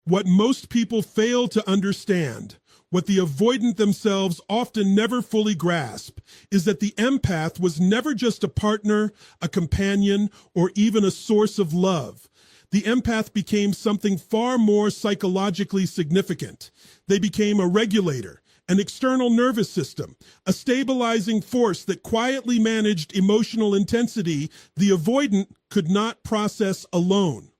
What most people fail to understand, what the avoidant themselves often never fully grasp, is that the empath was never just a partner, a companion, or even a source of love. The empath became something far more psychologically significant. They became a regulator, an external nervous system, a stabilizing force that quietly managed emotional intensity the avoidant could not process alone.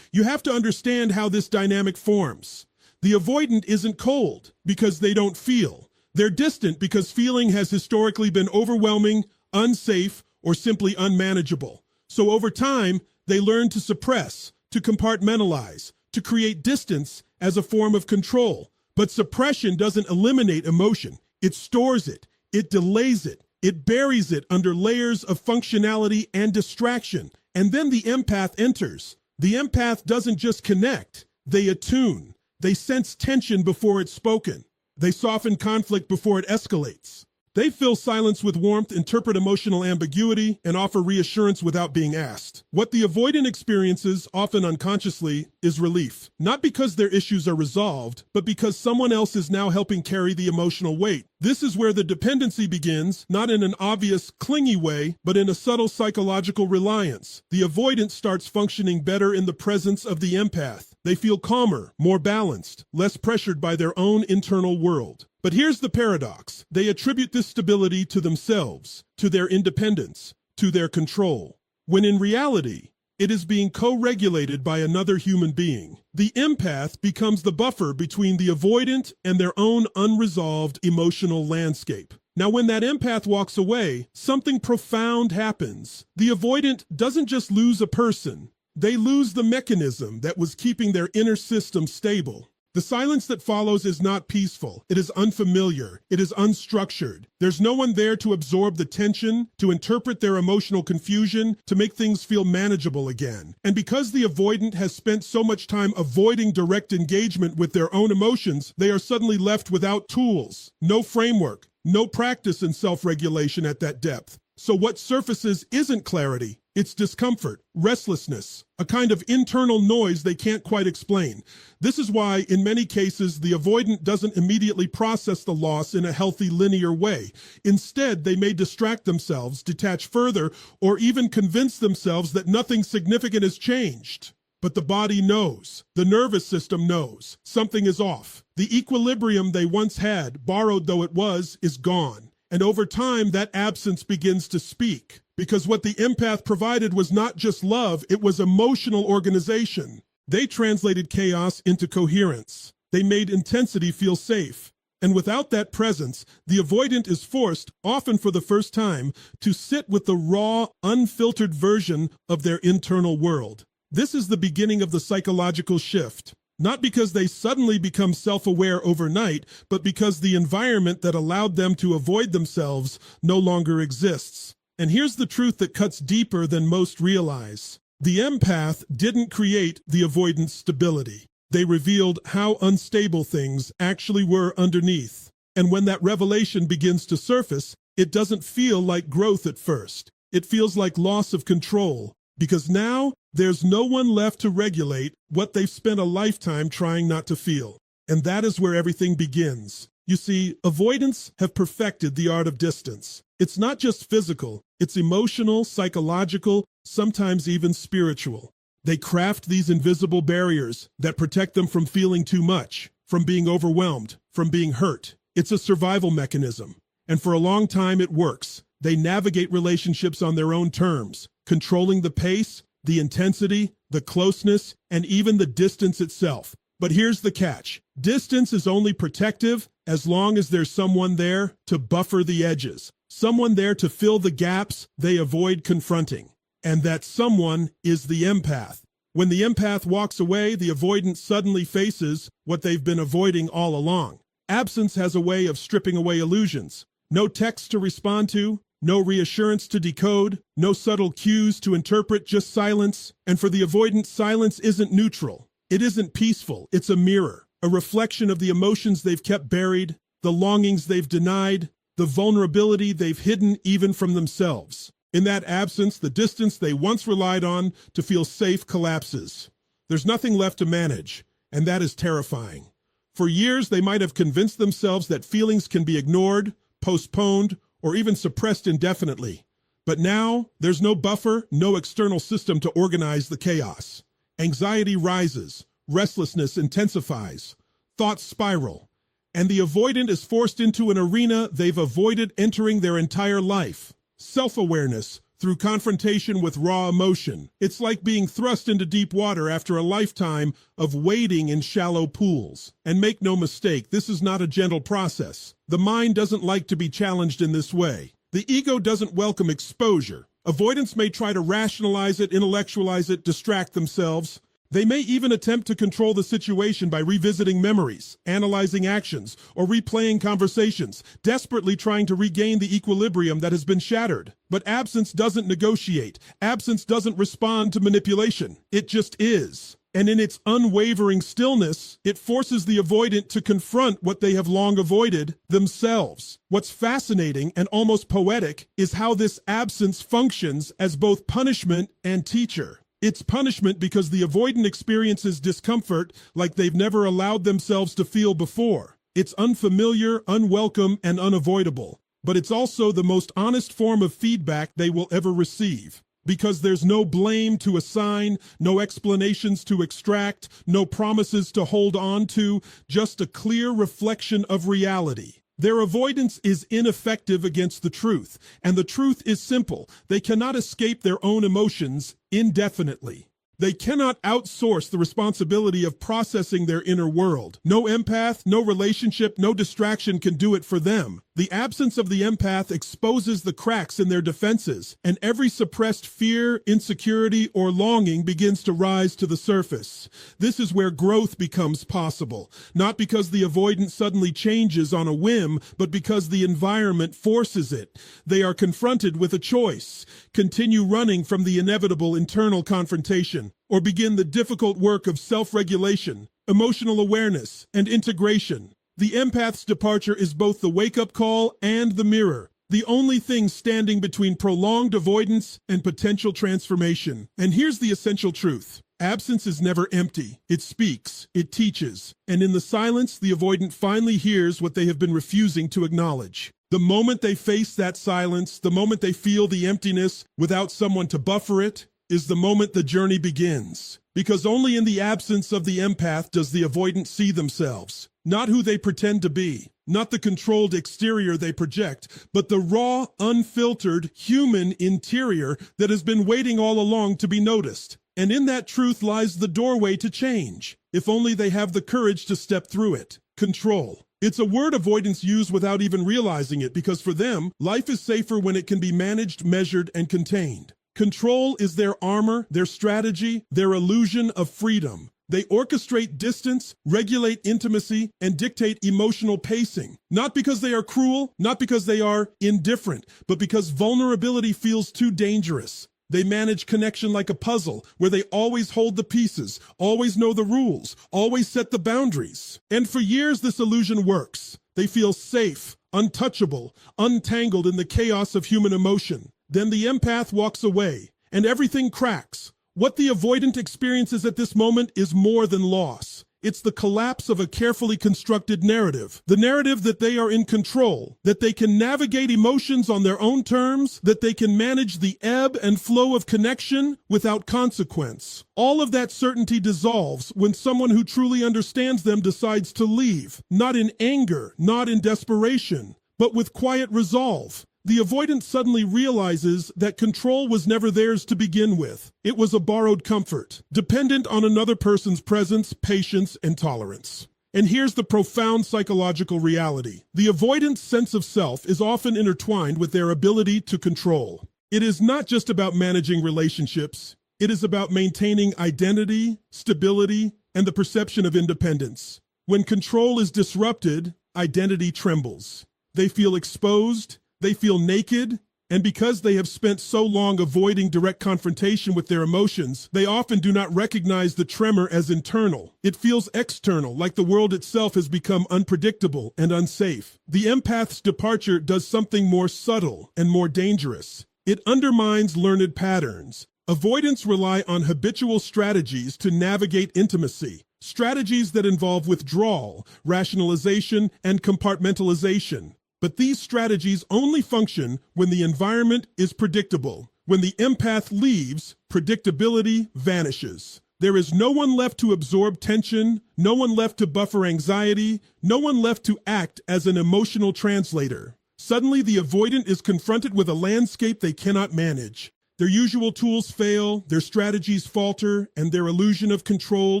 You have to understand how this dynamic forms. The avoidant isn't cold because they don't feel. They're distant because feeling has historically been overwhelming, unsafe, or simply unmanageable. So over time, they learn to suppress, to compartmentalize, to create distance as a form of control. But suppression doesn't eliminate emotion. It stores it. It delays it. It buries it under layers of functionality and distraction. And then the empath enters. The empath doesn't just connect. They attune. They sense tension before it's spoken. They soften conflict before it escalates. They fill silence with warmth, interpret emotional ambiguity, and offer reassurance without being asked. What the avoidant experiences, often unconsciously, is relief. Not because their issues are resolved, but because someone else is now helping carry the emotional weight. This is where the dependency begins, not in an obvious, clingy way, but in a subtle psychological reliance. The avoidant starts functioning better in the presence of the empath. They feel calmer, more balanced, less pressured by their own internal world. But here's the paradox. They attribute this stability to themselves, to their independence, to their control, when in reality, it is being co-regulated by another human being. The empath becomes the buffer between the avoidant and their own unresolved emotional landscape. Now, when that empath walks away, something profound happens. The avoidant doesn't just lose a person. They lose the mechanism that was keeping their inner system stable. The silence that follows is not peaceful. It is unfamiliar. It is unstructured. There's no one there to absorb the tension, to interpret their emotional confusion, to make things feel manageable again. And because the avoidant has spent so much time avoiding direct engagement with their own emotions, they are suddenly left without tools, no framework, no practice in self-regulation at that depth. So what surfaces isn't clarity. It's discomfort, restlessness, a kind of internal noise they can't quite explain. This is why, in many cases, the avoidant doesn't immediately process the loss in a healthy, linear way. Instead, they may distract themselves, detach further, or even convince themselves that nothing significant has changed. But the body knows. The nervous system knows. Something is off. The equilibrium they once had, borrowed though it was, is gone. And over time, that absence begins to speak. Because what the empath provided was not just love, it was emotional organization. They translated chaos into coherence. They made intensity feel safe. And without that presence, the avoidant is forced, often for the first time, to sit with the raw, unfiltered version of their internal world. This is the beginning of the psychological shift. Not because they suddenly become self-aware overnight, but because the environment that allowed them to avoid themselves no longer exists. And here's the truth that cuts deeper than most realize. The empath didn't create the avoidance stability. They revealed how unstable things actually were underneath. And when that revelation begins to surface, it doesn't feel like growth at first. It feels like loss of control, because now there's no one left to regulate what they've spent a lifetime trying not to feel. And that is where everything begins. You see, avoidants have perfected the art of distance. It's not just physical, it's emotional, psychological, sometimes even spiritual. They craft these invisible barriers that protect them from feeling too much, from being overwhelmed, from being hurt. It's a survival mechanism. And for a long time it works. They navigate relationships on their own terms, controlling the pace, the intensity, the closeness, and even the distance itself. But here's the catch. Distance is only protective as long as there's someone there to buffer the edges, someone there to fill the gaps they avoid confronting. And that someone is the empath. When the empath walks away, the avoidant suddenly faces what they've been avoiding all along. Absence has a way of stripping away illusions. No text to respond to, no reassurance to decode, no subtle cues to interpret, just silence. And for the avoidant, silence isn't neutral. It isn't peaceful. It's a mirror, a reflection of the emotions they've kept buried, the longings they've denied, the vulnerability they've hidden even from themselves. In that absence, the distance they once relied on to feel safe collapses. There's nothing left to manage. and that is terrifying. For years, they might have convinced themselves that feelings can be ignored, postponed, or even suppressed indefinitely. But now, there's no buffer, no external system to organize the chaos. Anxiety rises, restlessness intensifies, thoughts spiral, and the avoidant is forced into an arena they've avoided entering their entire life. Self-awareness through confrontation with raw emotion. It's like being thrust into deep water after a lifetime of wading in shallow pools. And make no mistake, this is not a gentle process. The mind doesn't like to be challenged in this way. The ego doesn't welcome exposure. Avoidants may try to rationalize it, intellectualize it, distract themselves. They may even attempt to control the situation by revisiting memories, analyzing actions, or replaying conversations, desperately trying to regain the equilibrium that has been shattered. But absence doesn't negotiate. Absence doesn't respond to manipulation. It just is. And in its unwavering stillness, it forces the avoidant to confront what they have long avoided, themselves. What's fascinating and almost poetic is how this absence functions as both punishment and teacher. It's punishment because the avoidant experiences discomfort like they've never allowed themselves to feel before. It's unfamiliar, unwelcome, and unavoidable. But it's also the most honest form of feedback they will ever receive. Because there's no blame to assign, no explanations to extract, no promises to hold on to, just a clear reflection of reality. Their avoidance is ineffective against the truth, and the truth is simple. They cannot escape their own emotions indefinitely. They cannot outsource the responsibility of processing their inner world. No empath, no relationship, no distraction can do it for them. The absence of the empath exposes the cracks in their defenses, and every suppressed fear, insecurity, or longing begins to rise to the surface. This is where growth becomes possible, not because the avoidant suddenly changes on a whim, but because the environment forces it. They are confronted with a choice: continue running from the inevitable internal confrontation, or begin the difficult work of self-regulation, emotional awareness, and integration. The empath's departure is both the wake-up call and the mirror, the only thing standing between prolonged avoidance and potential transformation. And here's the essential truth. Absence is never empty. It speaks, it teaches, and in the silence, the avoidant finally hears what they have been refusing to acknowledge. The moment they face that silence, the moment they feel the emptiness without someone to buffer it, is the moment the journey begins. Because only in the absence of the empath does the avoidant see themselves. Not who they pretend to be, not the controlled exterior they project, but the raw, unfiltered, human interior that has been waiting all along to be noticed. And in that truth lies the doorway to change, if only they have the courage to step through it. Control. It's a word avoidants use without even realizing it, because for them, life is safer when it can be managed, measured, and contained. Control is their armor, their strategy, their illusion of freedom. They orchestrate distance, regulate intimacy, and dictate emotional pacing. Not because they are cruel, not because they are indifferent, but because vulnerability feels too dangerous. They manage connection like a puzzle, where they always hold the pieces, always know the rules, always set the boundaries. And for years, this illusion works. They feel safe, untouchable, untangled in the chaos of human emotion. Then the empath walks away, and everything cracks. What the avoidant experiences at this moment is more than loss. It's the collapse of a carefully constructed narrative. The narrative that they are in control, that they can navigate emotions on their own terms, that they can manage the ebb and flow of connection without consequence. All of that certainty dissolves when someone who truly understands them decides to leave, not in anger, not in desperation, but with quiet resolve. The avoidant suddenly realizes that control was never theirs to begin with. It was a borrowed comfort, dependent on another person's presence, patience, and tolerance. And here's the profound psychological reality. The avoidant's sense of self is often intertwined with their ability to control. It is not just about managing relationships. It is about maintaining identity, stability, and the perception of independence. When control is disrupted, identity trembles. They feel exposed. They feel naked, and because they have spent so long avoiding direct confrontation with their emotions, they often do not recognize the tremor as internal. It feels external, like the world itself has become unpredictable and unsafe. The empath's departure does something more subtle and more dangerous. It undermines learned patterns. Avoidants rely on habitual strategies to navigate intimacy. strategies that involve withdrawal, rationalization, and compartmentalization. But these strategies only function when the environment is predictable. When the empath leaves, predictability vanishes. There is no one left to absorb tension, no one left to buffer anxiety, no one left to act as an emotional translator. Suddenly, the avoidant is confronted with a landscape they cannot manage. Their usual tools fail, their strategies falter, and their illusion of control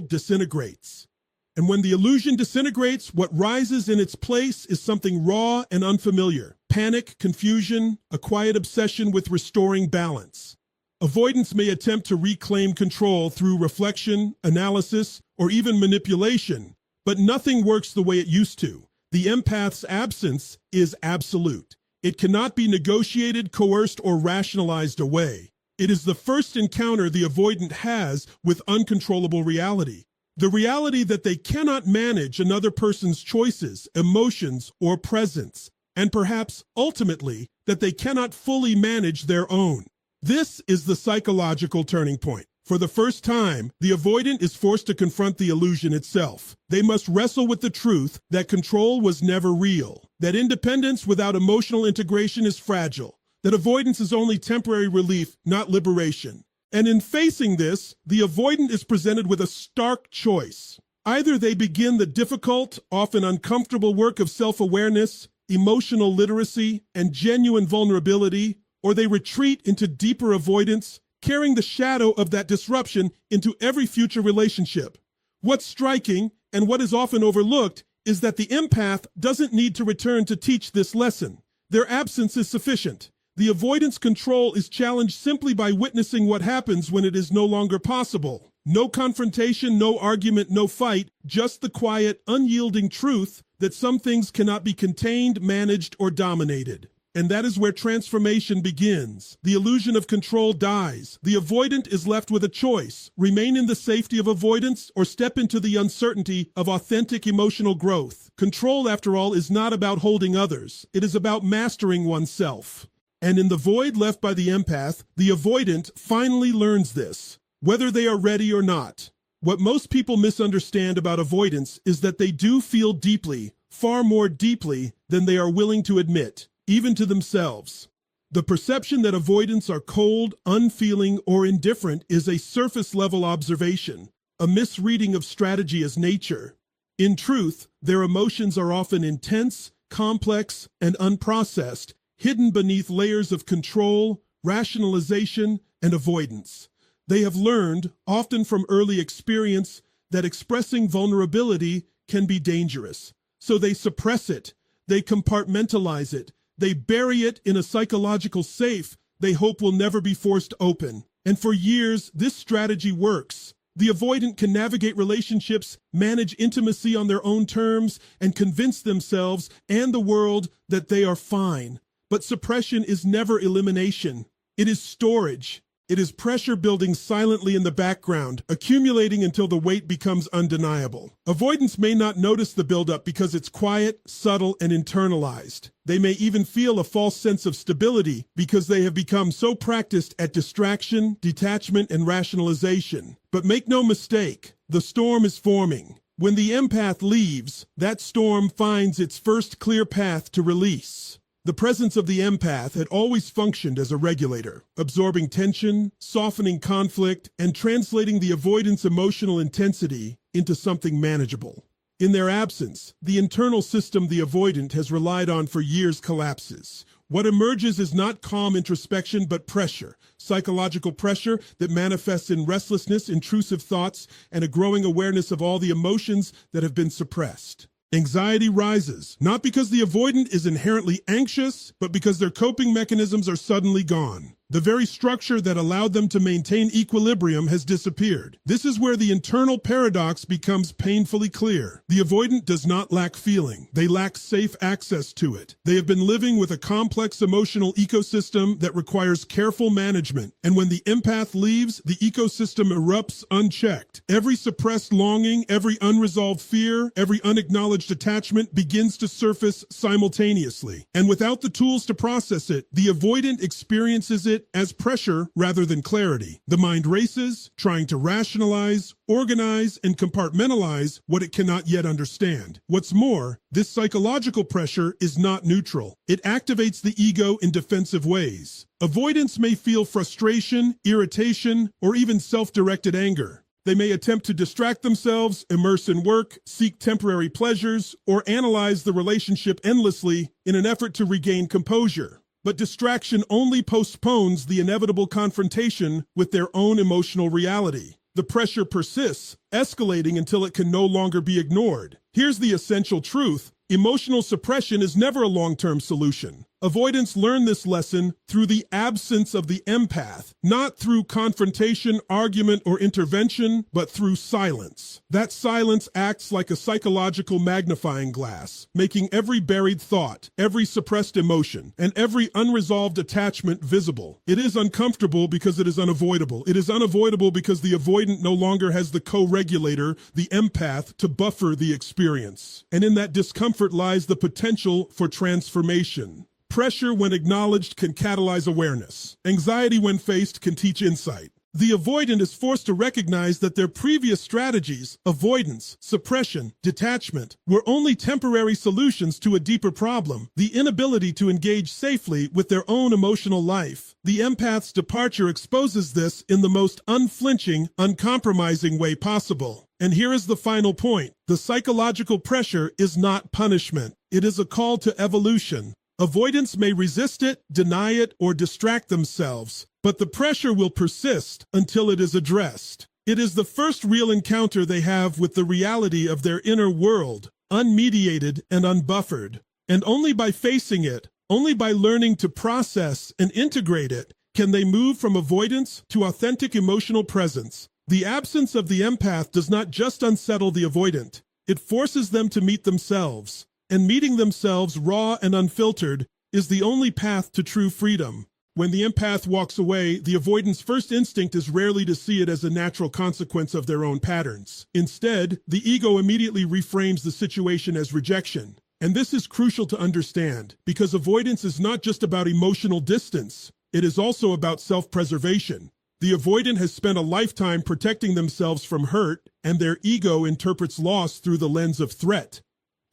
disintegrates. And when the illusion disintegrates, what rises in its place is something raw and unfamiliar. Panic, confusion, a quiet obsession with restoring balance. Avoidants may attempt to reclaim control through reflection, analysis, or even manipulation, but nothing works the way it used to. The empath's absence is absolute. It cannot be negotiated, coerced, or rationalized away. It is the first encounter the avoidant has with uncontrollable reality. The reality that they cannot manage another person's choices, emotions, or presence, and perhaps, ultimately, that they cannot fully manage their own. This is the psychological turning point. For the first time, the avoidant is forced to confront the illusion itself. They must wrestle with the truth that control was never real, that independence without emotional integration is fragile, that avoidance is only temporary relief, not liberation. And in facing this, the avoidant is presented with a stark choice. Either they begin the difficult, often uncomfortable work of self-awareness, emotional literacy, and genuine vulnerability, or they retreat into deeper avoidance, carrying the shadow of that disruption into every future relationship. What's striking, and what is often overlooked, is that the empath doesn't need to return to teach this lesson. Their absence is sufficient. The avoidance control is challenged simply by witnessing what happens when it is no longer possible. No confrontation, no argument, no fight, just the quiet, unyielding truth that some things cannot be contained, managed, or dominated. And that is where transformation begins. The illusion of control dies. The avoidant is left with a choice: remain in the safety of avoidance or step into the uncertainty of authentic emotional growth. Control, after all, is not about holding others. It is about mastering oneself. And in the void left by the empath, the avoidant finally learns this, whether they are ready or not. What most people misunderstand about avoidance is that they do feel deeply, far more deeply than they are willing to admit, even to themselves. The perception that avoidants are cold, unfeeling, or indifferent is a surface-level observation, a misreading of strategy as nature. In truth, their emotions are often intense, complex, and unprocessed, hidden beneath layers of control, rationalization, and avoidance. They have learned, often from early experience, that expressing vulnerability can be dangerous. So they suppress it, they compartmentalize it, they bury it in a psychological safe they hope will never be forced open. And for years, this strategy works. The avoidant can navigate relationships, manage intimacy on their own terms, and convince themselves and the world that they are fine. But suppression is never elimination. It is storage. It is pressure building silently in the background, accumulating until the weight becomes undeniable. Avoidants may not notice the buildup because it's quiet, subtle, and internalized. They may even feel a false sense of stability because they have become so practiced at distraction, detachment, and rationalization. But make no mistake, the storm is forming. When the empath leaves, that storm finds its first clear path to release. The presence of the empath had always functioned as a regulator, absorbing tension, softening conflict, and translating the avoidant's emotional intensity into something manageable. In their absence, the internal system the avoidant has relied on for years collapses. What emerges is not calm introspection, but pressure, psychological pressure that manifests in restlessness, intrusive thoughts, and a growing awareness of all the emotions that have been suppressed. Anxiety rises, not because the avoidant is inherently anxious, but because their coping mechanisms are suddenly gone. The very structure that allowed them to maintain equilibrium has disappeared. This is where the internal paradox becomes painfully clear. The avoidant does not lack feeling. They lack safe access to it. They have been living with a complex emotional ecosystem that requires careful management. And when the empath leaves, the ecosystem erupts unchecked. Every suppressed longing, every unresolved fear, every unacknowledged attachment begins to surface simultaneously. And without the tools to process it, the avoidant experiences it it as pressure rather than clarity. The mind races, trying to rationalize, organize, and compartmentalize what it cannot yet understand. What's more, this psychological pressure is not neutral. It activates the ego in defensive ways. Avoidants may feel frustration, irritation, or even self-directed anger. They may attempt to distract themselves, immerse in work, seek temporary pleasures, or analyze the relationship endlessly in an effort to regain composure. But distraction only postpones the inevitable confrontation with their own emotional reality. The pressure persists, escalating until it can no longer be ignored. Here's the essential truth. Emotional suppression is never a long-term solution. Avoidants learn this lesson through the absence of the empath, not through confrontation, argument, or intervention, but through silence. That silence acts like a psychological magnifying glass, making every buried thought, every suppressed emotion, and every unresolved attachment visible. It is uncomfortable because it is unavoidable. It is unavoidable because the avoidant no longer has the co-regulator, the empath, to buffer the experience. And in that discomfort lies the potential for transformation. Pressure, when acknowledged, can catalyze awareness. Anxiety, when faced, can teach insight. The avoidant is forced to recognize that their previous strategies, avoidance, suppression, detachment, were only temporary solutions to a deeper problem, the inability to engage safely with their own emotional life. The empath's departure exposes this in the most unflinching, uncompromising way possible. And here is the final point. The psychological pressure is not punishment. It is a call to evolution. Avoidants may resist it, deny it, or distract themselves, but the pressure will persist until it is addressed. It is the first real encounter they have with the reality of their inner world, unmediated and unbuffered. And only by facing it, only by learning to process and integrate it, can they move from avoidance to authentic emotional presence. The absence of the empath does not just unsettle the avoidant, it forces them to meet themselves. And meeting themselves raw and unfiltered is the only path to true freedom. When the empath walks away, the avoidant's first instinct is rarely to see it as a natural consequence of their own patterns. Instead, the ego immediately reframes the situation as rejection. And this is crucial to understand, because avoidance is not just about emotional distance, it is also about self-preservation. The avoidant has spent a lifetime protecting themselves from hurt, and their ego interprets loss through the lens of threat.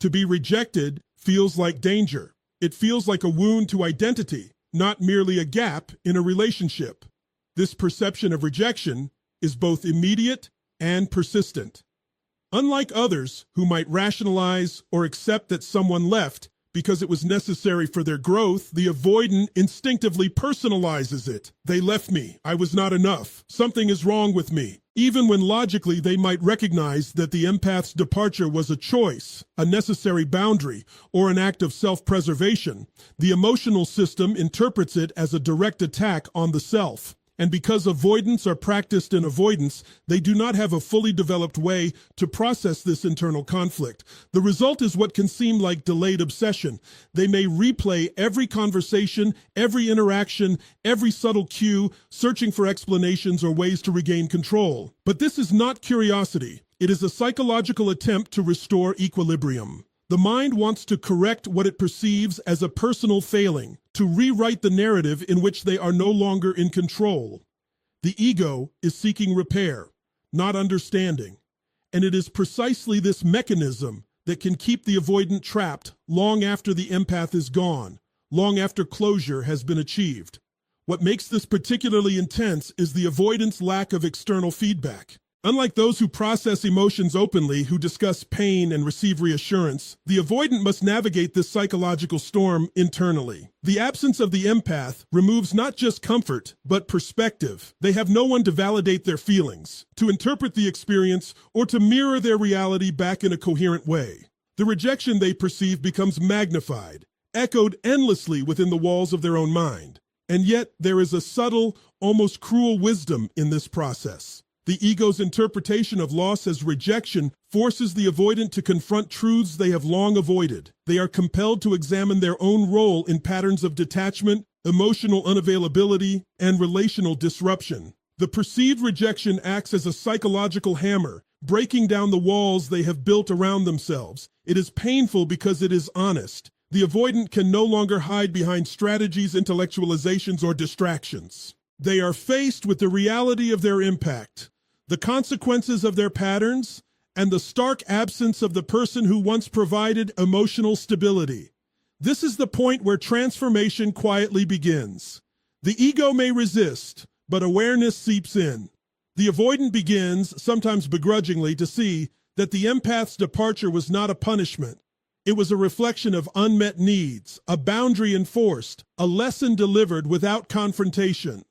To be rejected feels like danger. It feels like a wound to identity, not merely a gap in a relationship. This perception of rejection is both immediate and persistent. Unlike others who might rationalize or accept that someone left because it was necessary for their growth, the avoidant instinctively personalizes it. They left me. I was not enough. Something is wrong with me. Even when logically they might recognize that the empath's departure was a choice, a necessary boundary, or an act of self-preservation, the emotional system interprets it as a direct attack on the self. And because avoidants are practiced in avoidance, they do not have a fully developed way to process this internal conflict. The result is what can seem like delayed obsession. They may replay every conversation, every interaction, every subtle cue, searching for explanations or ways to regain control. But this is not curiosity. It is a psychological attempt to restore equilibrium. The mind wants to correct what it perceives as a personal failing, to rewrite the narrative in which they are no longer in control. The ego is seeking repair, not understanding. And it is precisely this mechanism that can keep the avoidant trapped long after the empath is gone, long after closure has been achieved. What makes this particularly intense is the avoidant's lack of external feedback. Unlike those who process emotions openly, who discuss pain and receive reassurance, the avoidant must navigate this psychological storm internally. The absence of the empath removes not just comfort, but perspective. They have no one to validate their feelings, to interpret the experience, or to mirror their reality back in a coherent way. The rejection they perceive becomes magnified, echoed endlessly within the walls of their own mind. And yet, there is a subtle, almost cruel wisdom in this process. The ego's interpretation of loss as rejection forces the avoidant to confront truths they have long avoided. They are compelled to examine their own role in patterns of detachment, emotional unavailability, and relational disruption. The perceived rejection acts as a psychological hammer, breaking down the walls they have built around themselves. It is painful because it is honest, The avoidant can no longer hide behind strategies, intellectualizations, or distractions. They are faced with the reality of their impact, the consequences of their patterns, and the stark absence of the person who once provided emotional stability. This is the point where transformation quietly begins. The ego may resist, but awareness seeps in. The avoidant begins, sometimes begrudgingly, to see that the empath's departure was not a punishment. It was a reflection of unmet needs, a boundary enforced, a lesson delivered without confrontation.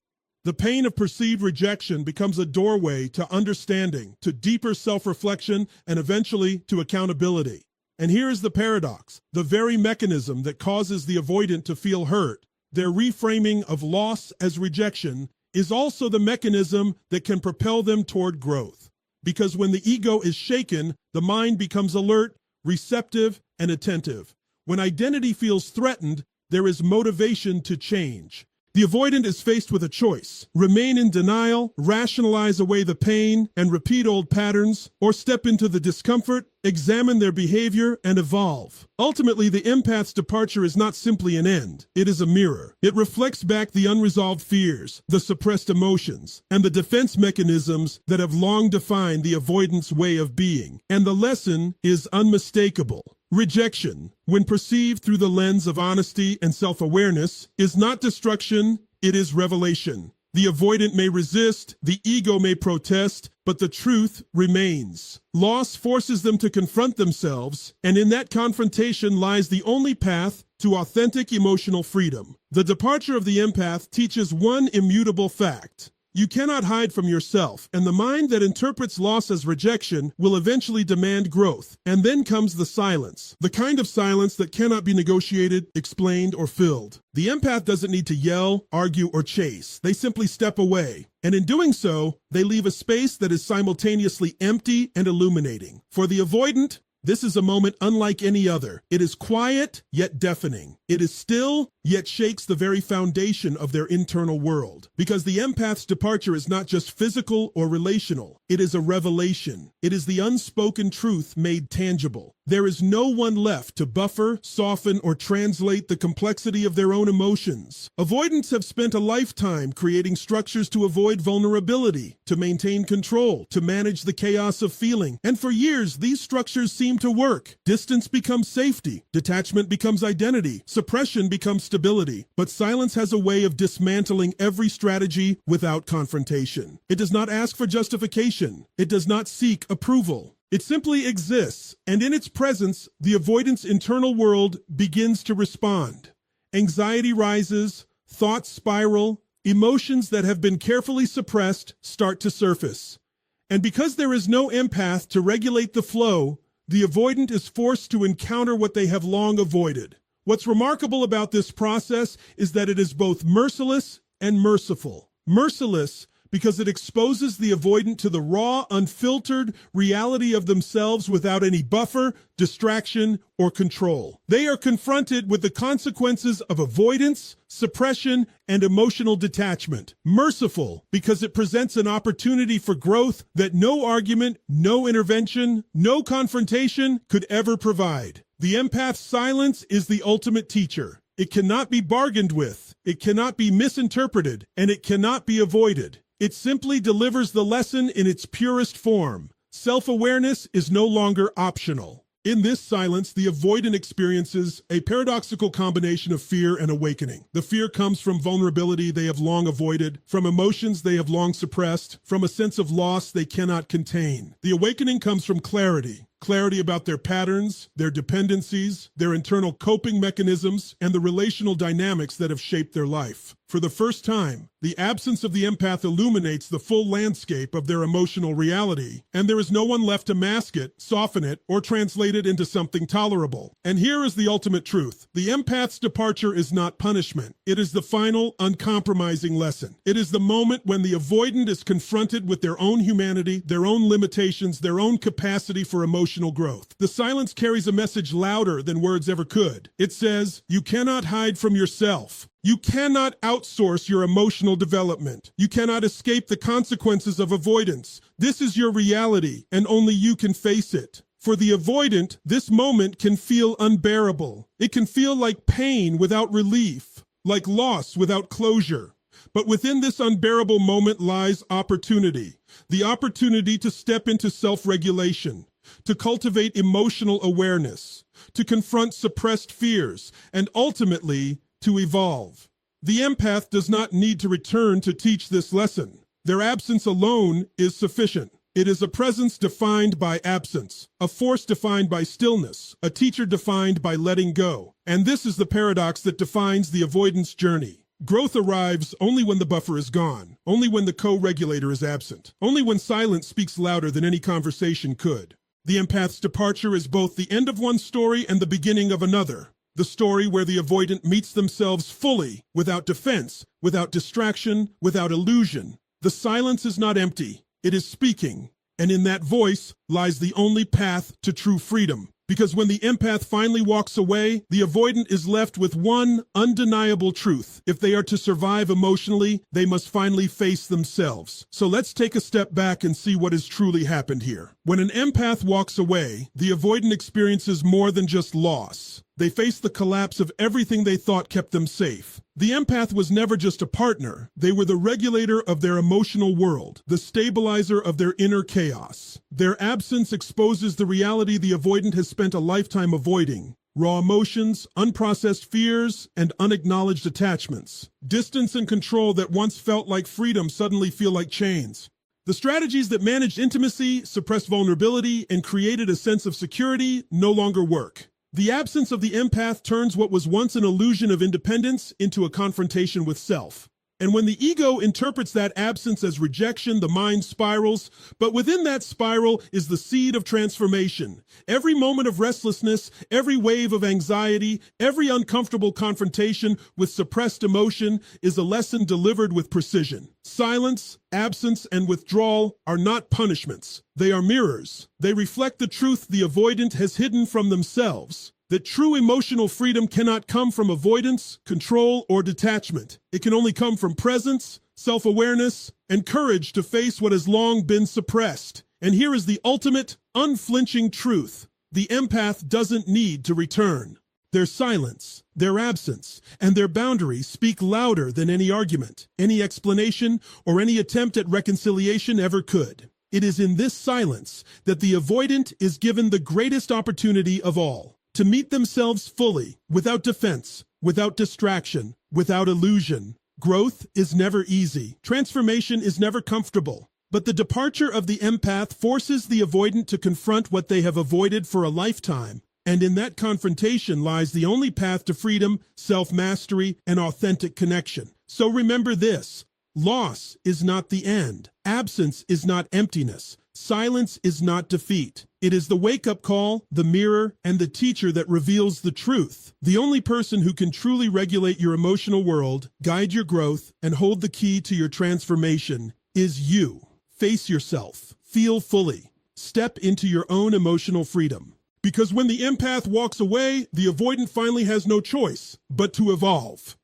The pain of perceived rejection becomes a doorway to understanding, to deeper self-reflection, and eventually to accountability. And here is the paradox: the very mechanism that causes the avoidant to feel hurt, their reframing of loss as rejection, is also the mechanism that can propel them toward growth. Because when the ego is shaken, the mind becomes alert, receptive, and attentive. When identity feels threatened, there is motivation to change. The avoidant is faced with a choice: remain in denial, rationalize away the pain, and repeat old patterns, or step into the discomfort, examine their behavior, and evolve. Ultimately, the empath's departure is not simply an end. It is a mirror. It reflects back the unresolved fears, the suppressed emotions, and the defense mechanisms that have long defined the avoidant's way of being. And the lesson is unmistakable. Rejection, when perceived through the lens of honesty and self-awareness, is not destruction, it is revelation. The avoidant may resist, the ego may protest, but the truth remains. Loss forces them to confront themselves, and in that confrontation lies the only path to authentic emotional freedom. The departure of the empath teaches one immutable fact: you cannot hide from yourself, and the mind that interprets loss as rejection will eventually demand growth. And then comes the silence, the kind of silence that cannot be negotiated, explained, or filled. The empath doesn't need to yell, argue, or chase. They simply step away. And in doing so, they leave a space that is simultaneously empty and illuminating. For the avoidant, this is a moment unlike any other. It is quiet, yet deafening. It is still, yet shakes the very foundation of their internal world. Because the empath's departure is not just physical or relational. It is a revelation. It is the unspoken truth made tangible. There is no one left to buffer, soften, or translate the complexity of their own emotions. Avoidants have spent a lifetime creating structures to avoid vulnerability, to maintain control, to manage the chaos of feeling. And for years, these structures seem to work. Distance becomes safety. Detachment becomes identity. Suppression becomes stability. But silence has a way of dismantling every strategy without confrontation. It does not ask for justification. It does not seek approval. It simply exists, and in its presence, the avoidant's internal world begins to respond. Anxiety rises, thoughts spiral, emotions that have been carefully suppressed start to surface. And because there is no empath to regulate the flow, the avoidant is forced to encounter what they have long avoided. What's remarkable about this process is that it is both merciless and merciful. Merciless because it exposes the avoidant to the raw, unfiltered reality of themselves without any buffer, distraction, or control. They are confronted with the consequences of avoidance, suppression, and emotional detachment. Merciful because it presents an opportunity for growth that no argument, no intervention, no confrontation could ever provide. The empath's silence is the ultimate teacher. It cannot be bargained with, it cannot be misinterpreted, and it cannot be avoided. It simply delivers the lesson in its purest form. Self-awareness is no longer optional. In this silence, the avoidant experiences a paradoxical combination of fear and awakening. The fear comes from vulnerability they have long avoided, from emotions they have long suppressed, from a sense of loss they cannot contain. The awakening comes from clarity. Clarity about their patterns, their dependencies, their internal coping mechanisms, and the relational dynamics that have shaped their life. For the first time, the absence of the empath illuminates the full landscape of their emotional reality, and there is no one left to mask it, soften it, or translate it into something tolerable. And here is the ultimate truth. The empath's departure is not punishment. It is the final, uncompromising lesson. It is the moment when the avoidant is confronted with their own humanity, their own limitations, their own capacity for emotional growth. The silence carries a message louder than words ever could. It says, you cannot hide from yourself. You cannot outsource your emotional development. You cannot escape the consequences of avoidance. This is your reality, and only you can face it. For the avoidant, this moment can feel unbearable. It can feel like pain without relief, like loss without closure. But within this unbearable moment lies opportunity, the opportunity to step into self-regulation, to cultivate emotional awareness, to confront suppressed fears, and ultimately, to evolve. The empath does not need to return to teach this lesson. Their absence alone is sufficient. It is a presence defined by absence, a force defined by stillness, a teacher defined by letting go. And this is the paradox that defines the avoidance journey. Growth arrives only when the buffer is gone, only when the co-regulator is absent, only when silence speaks louder than any conversation could. The empath's departure is both the end of one story and the beginning of another. The story where the avoidant meets themselves fully, without defense, without distraction, without illusion. The silence is not empty, it is speaking. And in that voice lies the only path to true freedom. Because when the empath finally walks away, the avoidant is left with one undeniable truth. If they are to survive emotionally, they must finally face themselves. So let's take a step back and see what has truly happened here. When an empath walks away, the avoidant experiences more than just loss. They face the collapse of everything they thought kept them safe. The empath was never just a partner. They were the regulator of their emotional world, the stabilizer of their inner chaos. Their absence exposes the reality the avoidant has spent a lifetime avoiding. Raw emotions, unprocessed fears, and unacknowledged attachments. Distance and control that once felt like freedom suddenly feel like chains. The strategies that managed intimacy, suppressed vulnerability, and created a sense of security no longer work. The absence of the empath turns what was once an illusion of independence into a confrontation with self. And when the ego interprets that absence as rejection, the mind spirals. But within that spiral is the seed of transformation. Every moment of restlessness, every wave of anxiety, every uncomfortable confrontation with suppressed emotion is a lesson delivered with precision. Silence, absence, and withdrawal are not punishments. They are mirrors. They reflect the truth the avoidant has hidden from themselves. That true emotional freedom cannot come from avoidance, control, or detachment. It can only come from presence, self-awareness, and courage to face what has long been suppressed. And here is the ultimate, unflinching truth. The empath doesn't need to return. Their silence, their absence, and their boundaries speak louder than any argument, any explanation, or any attempt at reconciliation ever could. It is in this silence that the avoidant is given the greatest opportunity of all. To meet themselves fully, without defense, without distraction, without illusion. Growth is never easy. Transformation is never comfortable. But the departure of the empath forces the avoidant to confront what they have avoided for a lifetime. And in that confrontation lies the only path to freedom, self-mastery, and authentic connection. So remember this: loss is not the end. Absence is not emptiness. Silence is not defeat. It is the wake-up call, the mirror, and the teacher that reveals the truth. The only person who can truly regulate your emotional world, guide your growth, and hold the key to your transformation is you. Face yourself. Feel fully. Step into your own emotional freedom. Because when the empath walks away, the avoidant finally has no choice but to evolve.